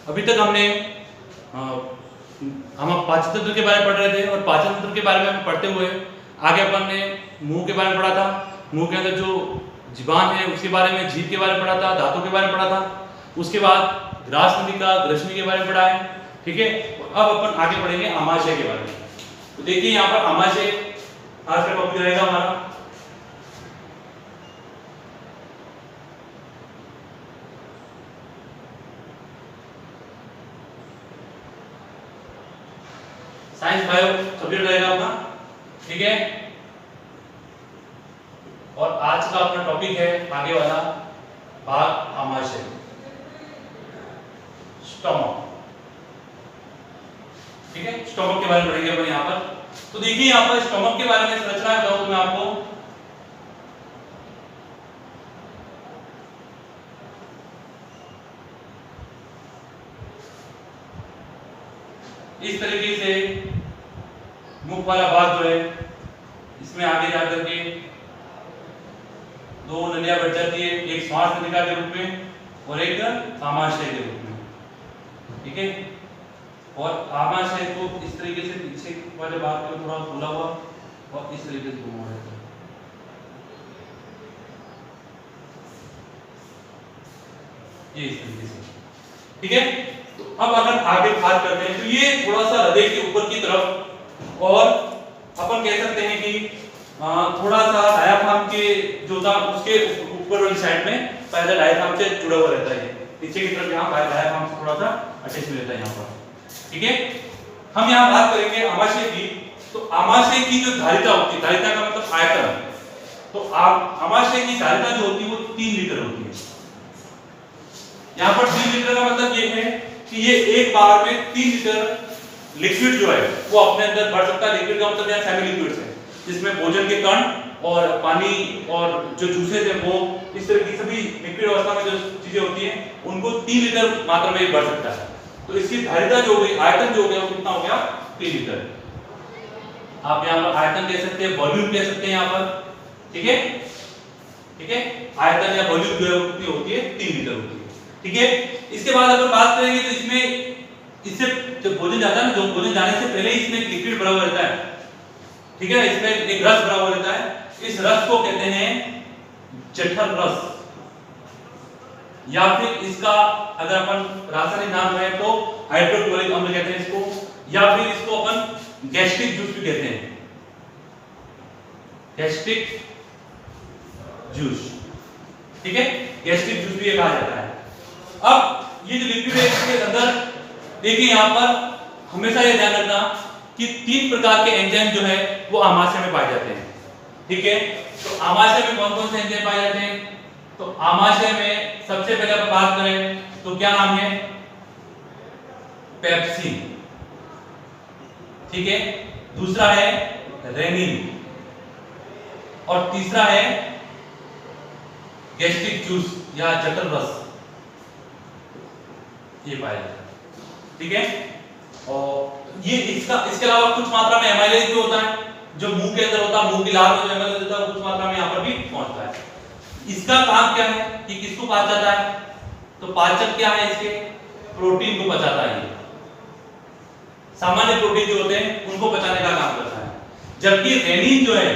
अभी तक हमने हम पाचन तंत्र के बारे में पढ़ रहे थे और पाचन तंत्र के बारे में पढ़ते हुए आगे अपन ने मुंह के बारे में पढ़ा था। मुंह के अंदर जो जीवान है उसके बारे में, जीभ के बारे में पढ़ा था, दांतों के बारे में पढ़ा था। उसके बाद ग्रास नलिका, ग्रसनी के बारे में पढ़ा है। ठीक है, अब अपन आगे पढ़ेंगे आमाशय के बारे में। तो देखिए यहाँ पर आमाशय आज का टॉपिक रहेगा हमारा। साइंस बायो सब्जेक्ट रहेगा अपना। ठीक है, और आज का अपना टॉपिक है आगे वाला भाग आमाशय, स्टमक। ठीक है, स्टमक के बारे में पढ़ेंगे अपन यहाँ पर। तो देखिए यहाँ पर स्टमक के बारे में संरचना बताऊं तो मैं आपको, इस तरीके से मुख वाला भाग जो है इसमें आगे जाकर के दो नलियां बढ़ जाती है, एक श्वास नलिका के रूप में और एक आमाशय के रूप में। ठीक है, और आमाशय को इस तरीके से पीछे वाले भाग में थोड़ा खुला हुआ और इस तरीके से घुमा रहता है। ये इस तरीके से। ठीक है, तो अब अगर आगे बात करते हैं तो ये थोड़ा सा हृदय के ऊपर की तरफ, और अपन कह सकते हैं कि थोड़ा सा डायाफ्राम के जो था उसके ऊपर वाली साइड में पहले डायाफ्राम से जुड़ा हुआ रहता है। नीचे की तरफ यहाँ डायाफ्राम से थोड़ा सा अटैच रहता है यहाँ पर। ठीक है, हम यहाँ बात करेंगे आमाशय की। तो आमाशय की जो धारिता होती है, धारिता का मतलब आयतन, तो आमाशय की धारिता जो होती है वो 3 लीटर होती है। यहाँ पर 3 लीटर का मतलब ये है कि ये एक बार में 3 लीटर लिक्विड जो है वो अपने अंदर भर सकता है। लिक्विड का मतलब यहाँ सेमी लिक्विड्स है, जिसमें भोजन के कण और पानी और जो जूसेस है वो इस तरह की सभी लिक्विड अवस्था में जो चीजें होती हैं उनको 3 लीटर मात्रा में भर सकता है। तो इसकी धारिता जो हुई, आयतन जो हो गया वो कितना हो गया, 3 लीटर। आप यहाँ पर आयतन कह सकते हैं, वॉल्यूम कह सकते हैं यहाँ पर। ठीक है, ठीक है, आयतन या वॉल्यूम जो है वो कितनी होती है, 3 लीटर होती है। ठीक है, इसके बाद अगर बात करेंगे तो इसमें इससे जब भोजन जाता है ना, जो भोजन जाने से पहले इसमें एक लिक्विड भरा हुआ रहता है। ठीक है, इसमें एक रस भरा हुआ रहता है। इस रस को कहते हैं जठर रस, या फिर इसका अगर अपन रासायनिक नाम है तो हाइड्रोक्लोरिक अम्ल कहते हैं इसको, या फिर इसको अपन गैस्ट्रिक जूस भी कहते हैं, गैस्ट्रिक जूस। ठीक है, गैस्ट्रिक जूस भी कहा जाता है। अब ये जो लिक्विड है इसके अंदर देखिए यहाँ पर हमेशा ये ध्यान रखना कि 3 प्रकार के एंजाइम जो है वो आमाशय में पाए जाते हैं। ठीक है, तो आमाशय में कौन कौन से एंजाइम पाए जाते हैं? तो आमाशय में सबसे पहले अपन बात करें तो क्या नाम है, पेप्सिन। ठीक है, दूसरा है रेनिन, और तीसरा है गैस्ट्रिक जूस या जठर रस, ये पाया जाता है। ठीक है, और ये इसके अलावा कुछ मात्रा में एमाइलेज भी होता है जो मुंह के अंदर होता है, मुंह की लार में जो एमाइलेज होता है कुछ मात्रा में यहाँ पर भी पहुंचता है। इसका काम क्या है कि किसको पचाता है? तो पाचक क्या है इसके, प्रोटीन को पचाता है। सामान्य प्रोटीन जो होते हैं उनको पचाने का काम करता है, जबकि रेनिन जो है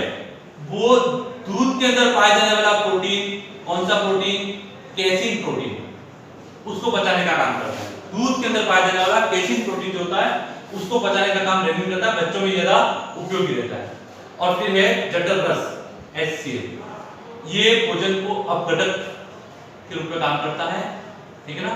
वो दूध के अंदर पाया जाने वाला प्रोटीन, कौन सा प्रोटीन, केसिन प्रोटीन, उसको पचाने का काम करता है। दूध के अंदर पाया जाने वाला केसिन प्रोटीन जो होता है उसको पचाने का काम रेनिन करता है, बच्चों में ज्यादा उपयोगी रहता है। और फिर है जठर रस, HCl, ये भोजन को अपघटक के रूप में काम करता है। ठीक है ना,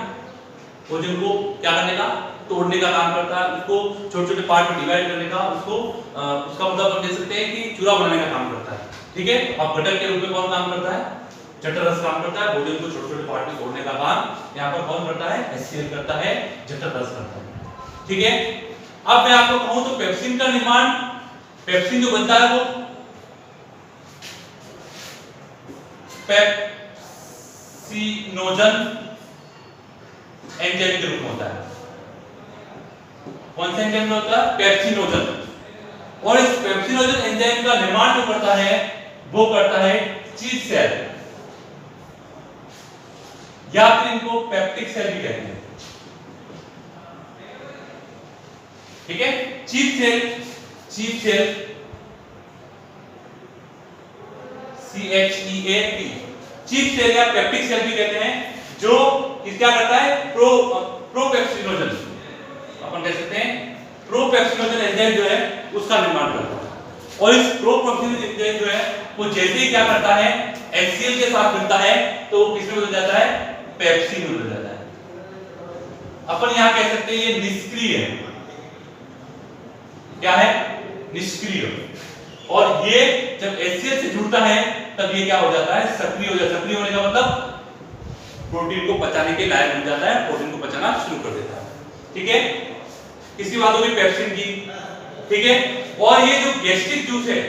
भोजन को क्या करने का, तोड़ने का काम करता है, उसको छोटे छोटे पार्ट में डिवाइड करने का, उसको उसका मतलब हम कह सकते हैं कि चूरा बनाने का काम करता है। ठीक है, अपघटक के रूप में कौन काम करता है, जठर रस काम करता है। भोजन को छोटे छोटे पार्ट में तोड़ने का काम यहाँ पर कौन करता है, HCl करता है, जठर रस करता है। ठीक है, अब मैं आपको कहूं तो पेप्सिन का निर्माण, पेप्सिन जो बनता है वो पेप्सिनोजन एंजाइम के रूप में होता है। कौन सा एंजाइम होता है, पेप्सिनोजन। और इस पेप्सिनोजन एंजाइम का निर्माण जो करता है वो करता है चीज सेल, या फिर इनको पेप्टिक सेल भी कहते हैं। ठीक है। Chief cell CHEAP, chief cell या पेप्टिक सेल भी कहते हैं, जो क्या करता है, प्रोपेप्सिनोजन, अपन कह सकते हैं प्रोपेप्सिनोजन एंजाइम जो है उसका निर्माण करता है। और इस प्रोपेप्सिनोजन एंजाइम जो है वो जैसे ही क्या करता है, HCl के साथ मिलता है तो वो किसमें बदल जाता है, पेप्सिन में बदल जाता है। अपन यहां कह सकते हैं ये निष्क्रिय है, क्या है, निष्क्रिय। और ये जब HCl से जुड़ता है तब ये क्या हो जाता है, सक्रिय हो जाता है। सक्रिय होने का मतलब प्रोटीन को पचाने के लायक बन जाता है, प्रोटीन को पचाना शुरू कर देता है। ठीक है, किसकी बात होगी, पेप्सिन की। ठीक है, और ये जो गैस्ट्रिक जूस है,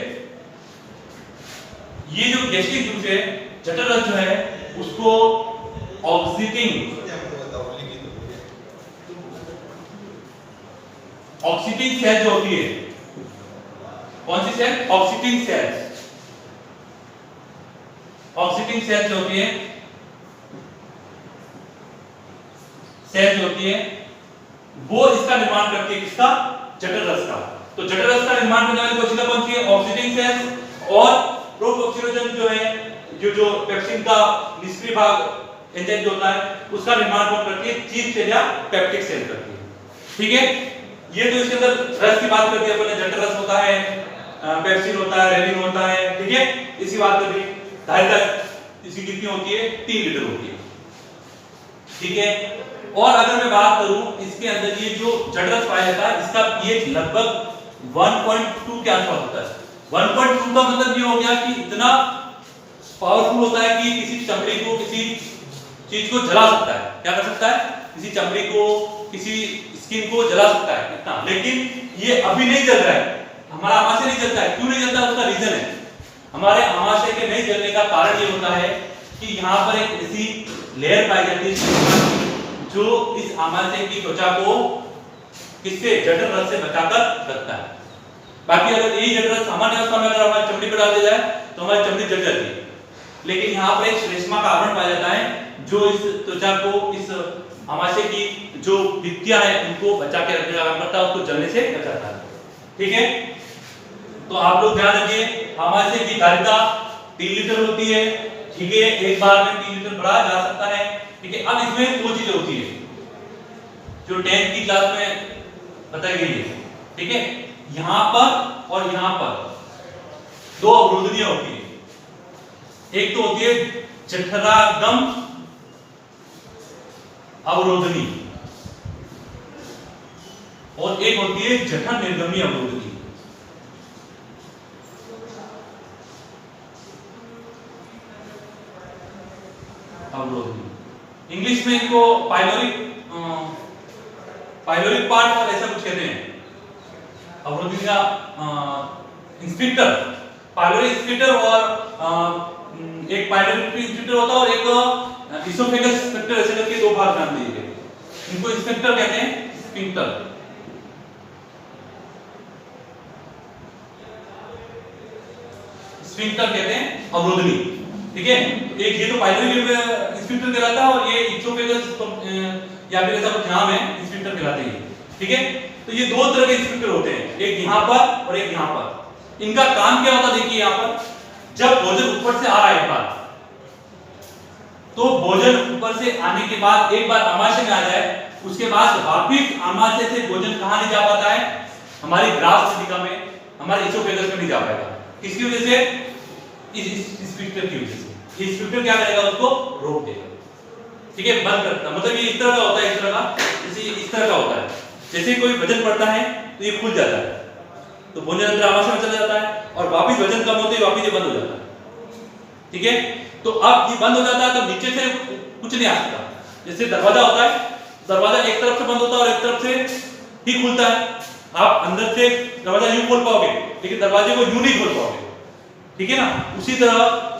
ये जो गैस्ट्रिक जूस है, जठर रस जो है उसको ऑक्सीटिंग सेल जो होती है, कौन सी सेल, ऑक्सीटिंग सेल जो होती है, वो इसका निर्माण करती है, किसका, जठर रस का। तो जठर रस का निर्माण करने वाली कोशिका कौन सी है, ऑक्सीटिंग सेल्स। और प्रोपेप्सिनोजन जो है, जो पेप्सिन का निष्क्रिय भाग एंजाइम जो होता है उसका निर्माण कौन करती है, चीफ सेल या पेप्टिक सेल करती है। ठीक है, ये तो इसके अंदर रस की बात करती है अपन, जठर रस होता है, पेप्सिन होता है, रेनिन होता है। ठीक है, इसी बात कर दी। धारिता इसकी कितनी होती है, 3 लीटर होती है। ठीक है, और अगर मैं बात करूं इसके अंदर ये जो जठर रस पाया जाता है इसका पीएच लगभग 1.2 के आसपास होता है। 1.2 का मतलब ये हो गया कि इतना पावरफुल होता है कि किसी चमड़ी को, किसी चीज को जला सकता है। क्या कर सकता है, किसी चमड़ी को, किसी स्किन को जला सकता है इतना। लेकिन ये अभी नहीं जल रहा है, हमारा आमाशय नहीं जलता है। क्यों नहीं जलता, उसका रीजन है, हमारे आमाशय के नहीं जलने का कारण ये होता है कि यहाँ पर एक ऐसी लेयर पाई जाती है जो इस आमाशय की त्वचा को किससे, जठर रस से बचाकर रखता है। बाकी अगर यही जठर रस सामान्य अवस्था में अगर हमारी चमड़ी पर डाल दिया जाए तो हमारी चमड़ी जल जाती है। लेकिन यहाँ पर एक श्लेष्मा का आवरण पाया जाता है जो इस त्वचा को, इस आमाशय की जो भित्तियां हैं उनको बचा के रखने का काम करता है, उसको जलने से बचाता है। ठीक है, तो आप लोग ध्यान रखिए, आमाशय की धारिता 3 लीटर होती है। ठीक है, एक बार में 3 लीटर बढ़ाया जा सकता है। ठीक है, अब इसमें 2 चीजें होती है जो 10th की क्लास में बताई गई है। ठीक है, यहां पर और यहां पर 2 अवरोधनियां होती है। एक तो होती है जठरागम अवरोधनी और एक होती है जठर निर्गमी अवरोधनी। इंग्लिश में इनको पाइलोरिक पार्ट और ऐसा कुछ कहते हैं। अवरोधनी का इंस्पेक्टर, पाइलोरिक इंस्पेक्टर और एक पाइलोरिक इंस्पेक्टर होता है और एक इसोफेगस इंस्पेक्टर, ऐसे करके 2 भाग नाम दिए गए। इनको इंस्पेक्टर कहते हैं, स्फिंक्टर। स्फिंक्टर कहते हैं अवरोधनी। ठीक है, एक ये तो पाइलोरिक इंस्पेक्टर कहलाता है और ये इसोफेगस या फिर ऐसा कुछ नाम है, इंस्पेक्टर कहलाते हैं। ठीक है, तो ये 2 तरह के इंस्पेक्टर होते हैं, एक यहाँ पर और एक यहाँ पर। इनका काम क्या होता है, देखिए यहाँ पर जब भोजन ऊपर से आ रहा है एक बार, तो भोजन ऊपर से आने के बाद एक बार आमाशय में आ जाए, उसके बाद वापिस आमाशय से भोजन कहां नहीं जा पाता है, हमारी ग्रास नलिका में, हमारे इसोफेगस में नहीं जा पाएगा। किसकी वजह से, इस स्फिंक्टर की वजह से। ये स्फिंक्टर क्या करेगा, उसको रोक देगा। ठीक है, बंद करता, मतलब ये इस तरह का होता है, इस तरह का, जैसे इस तरह का होता है। जैसे कोई वजन बढ़ता है तो ये खुल जाता है, तो भोजन अंदर आमाशय में चला जाता है और वापिस वजन कम होते ही वापिस ये बंद हो जाता है। ठीक है, तो अब ये बंद हो जाता है तो नीचे से कुछ नहीं आ सकता। जैसे दरवाजा होता है, दरवाजा एक तरफ से बंद होता है और एक तरफ से ही खुलता है। आप अंदर से दरवाजा यूं खोल पाओगे लेकिन दरवाजे को यूं नहीं खोल पाओगे। ठीक है ना, उसी तरह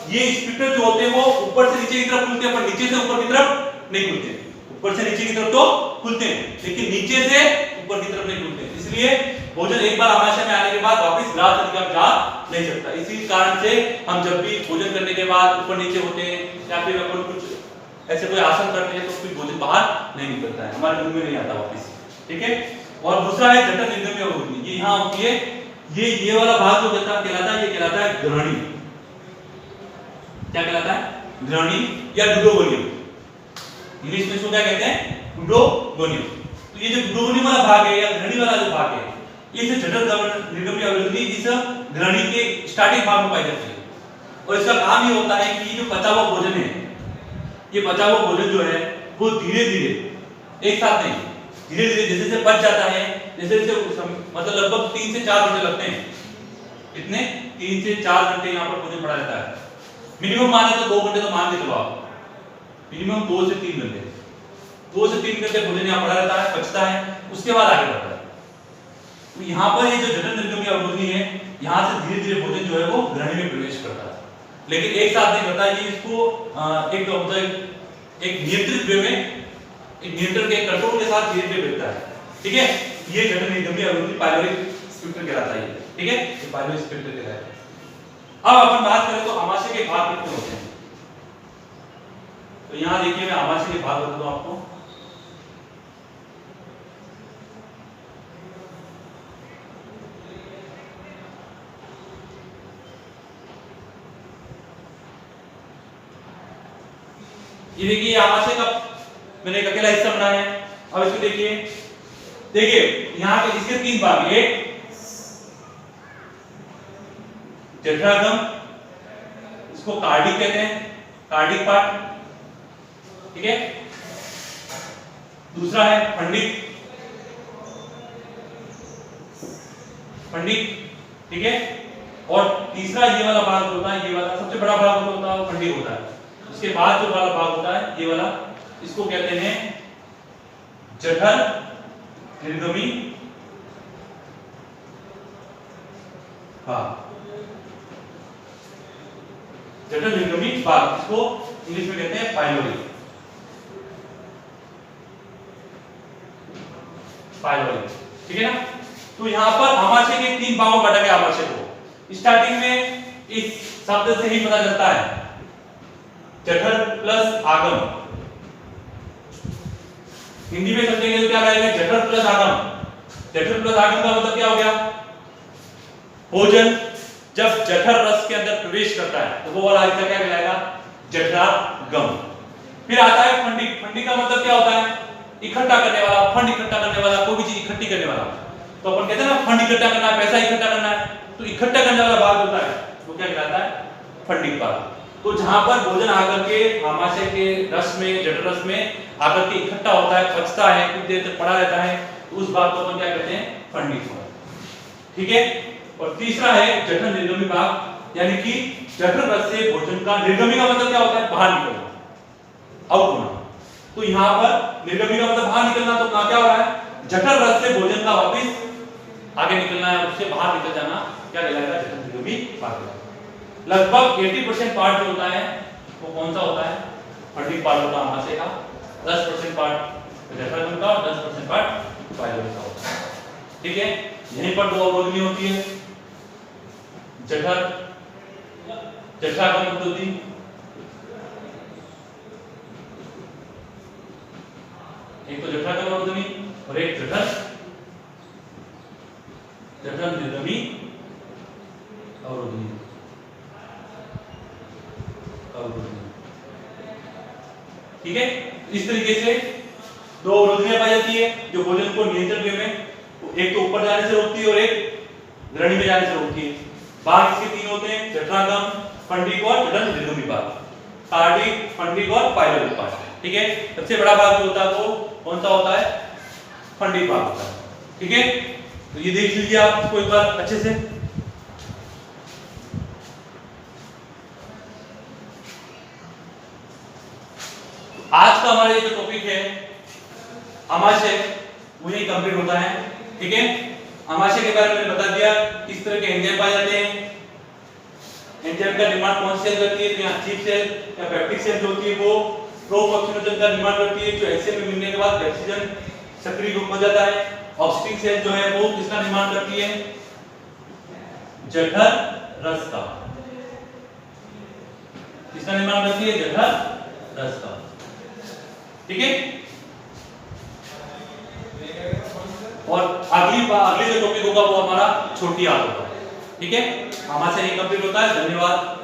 ये स्पीकर जो होते हैं वो ऊपर से नीचे की तरफ खुलते हैं, पर नीचे से ऊपर की तरफ नहीं खुलते। ऊपर से नीचे की तरफ तो खुलते हैं लेकिन नीचे से ऊपर की तरफ नहीं खुलते। इसलिए भोजन एक बार आमाशय में आने के बाद वापस ग्रास नलिका में जा नहीं सकता। इसी कारण से हम जब भी भोजन करने के बाद ऊपर नीचे होते हैं या फिर अपन कुछ ऐसे कोई आसन करते हैं तो फिर भोजन बाहर नहीं निकलता है, हमारे मुंह में नहीं आता वापस। ठीक है, और दूसरा है जठर निर्गमी अवरोधी, ये यहाँ होती है। ये वाला भाग जो कहलाता है, ये कहलाता है ग्रहणी। क्या कहलाता है? ग्रहणी या डुडोगोनियम। इंग्लिश में इसको क्या कहते हैं? डुडोगोनियम। तो ये जो डुडोगोनियम वाला भाग है या ग्रहणी वाला जो भाग है, इस जठर निर्गमी अवरोधी इस ग्रहणी के स्टार्टिंग भाग में पाई जाती है। और इसका काम ये होता है कि ये जो पचा हुआ भोजन है, ये पचा हुआ भोजन जो है वो धीरे धीरे, एक साथ नहीं, धीरे धीरे जैसे जैसे पच जाता है, जैसे जैसे मतलब लगभग 3 से 4 घंटे लगते हैं। कितने? 3 से 4 घंटे यहाँ पर भोजन पड़ा रहता है। मिनिमम माने तो 2 घंटे तो मान के चलो आप, मिनिमम 2 से 3 घंटे, 2 से 3 घंटे भोजन यहाँ पड़ा रहता है, पचता है, उसके बाद आगे बढ़ता है। तो यहाँ पर ये जो जठर निर्गमी अवरोधी है, यहाँ से धीरे धीरे भोजन जो है वो ग्रहणी में प्रवेश करता है, लेकिन एक साथ नहीं करता। ये इसको एक नियंत्रित वे में, एक नियंत्रण के कंट्रोल के साथ धीरे धीरे बढ़ता है। ठीक है, ये जठर निर्गमी अवरोधी पाइलोरिक स्फिंक्टर कहलाता है। ठीक है, ये पाइलोरिक स्फिंक्टर कहलाता है। अब अपन बात करें तो आमाशय के भाग कितने होते हैं। तो यहाँ देखिए मैं आमाशय के भाग बता दूं आपको। ये देखिए आमाशय का मैंने एक अकेला हिस्सा बनाया है। अब इसको देखिए, देखिए यहाँ पे इसके 3 भाग, एक जठरागम, इसको कार्डिक कहते हैं, कार्डिक पार्ट। ठीक है, दूसरा है फंडिक, फंडिक। ठीक है, और तीसरा ये वाला भाग होता है, ये वाला सबसे बड़ा भाग होता है वो फंडिक होता है। उसके बाद जो वाला भाग होता है ये वाला, इसको कहते हैं जठर निर्गमी भाग, जठर निर्गमी भाग, इसको इंग्लिश में कहते हैं पाइलोरी, पाइलोरी। ठीक है ना। तो यहाँ पर आमाशय के 3 भागों में बांटा गया आमाशय को। स्टार्टिंग में इस शब्द से ही पता चलता है, जठर प्लस आगम। हिंदी में समझेंगे तो क्या कहेंगे? जठर प्लस आगम। जठर प्लस आगम का मतलब क्या हो गया? भोजन जब जठर रस के अंदर प्रवेश करता है तो वो वाला हिस्सा क्या कहलाएगा? जठरागम। फिर आता है फंडिक। फंडिक का मतलब क्या होता है? इकट्ठा करने वाला, फंड इकट्ठा करने वाला, कोई भी चीज इकट्ठी करने वाला। तो अपन कहते हैं ना फंड इकट्ठा करना है, पैसा इकट्ठा करना है, तो इकट्ठा करने वाला भाग होता है वो क्या कहलाता है? फंडिक भाग। तो जहां पर भोजन आकर के आमाशय के रस में, जठर रस में आकर के इकट्ठा होता है, पचता है, कुछ देर तक पड़ा रहता है, तो उस भाग को अपन क्या कहते हैं? फंडिक भाग। ठीक है। और तीसरा है जठर निर्गमी भाग, यानी कि जठर रस से भोजन का, निर्गमी का मतलब क्या होता है? बाहर निकलना, आउट होना। तो यहाँ पर निर्गमी का मतलब बाहर निकलना, तो क्या हो रहा है? जठर रस से भोजन का वापस आगे निकलना है, उससे बाहर निकल जाना, क्या कहलाएगा? जठर निर्गमी भाग। लगभग 80% पार्ट जो होता है वो कौन सा होता है? फंडिक पार्ट होता है आमाशय का, 10% पार्ट जठरागम का और 10% पार्ट पाइलोरी का होता है। ठीक है, यहीं पर 2 अवरोधी होती है, जठरागम अवरोधी, एक तो जठरागम अवरोधी और एक जठर निर्गमी अवरोधी। ठीक है, इस तरीके से 2 अवरोधियां पाई जाती है जो भोजन को नियंत्रण वे में, एक तो ऊपर जाने से रोकती है और एक ग्रहणी में जाने से रोकती है। भाग इसके 3 होते हैं, जठरागम, फंडिक और जठर निर्गमी भाग, कार्डिक, फंडिक और पाइलोरिक भाग। ठीक है, सबसे बड़ा भाग जो होता है वो कौन सा होता है? फंडिक भाग होता है। ठीक है, तो ये देख लीजिए आप इसको एक बार अच्छे से। आज का हमारा ये जो टॉपिक है आमाशय, वो यही कंप्लीट होता है। ठीक है, आमाशय के बारे में मैंने बता दिया, किस तरह के एंजाइम पाए जाते हैं, एंजाइम का निर्माण कौन सी सेल करती है, तो यहाँ चीफ सेल या पेप्टिक सेल जो होती है वो प्रोऑक्सीजन का निर्माण करती है, जो एचसीएल में मिलने के बाद ऑक्सीजन सक्रिय रूप हो जाता है। ऑक्सीजन सेल जो है वो किसका निर्माण करती है? जठर रस का। किसका निर्माण करती है? जठर रस का। ठीक है, और अगली जो टॉपिक होगा वो हमारा छोटी आंत होगा। ठीक है, हमारे से ये कंप्लीट होता है। धन्यवाद।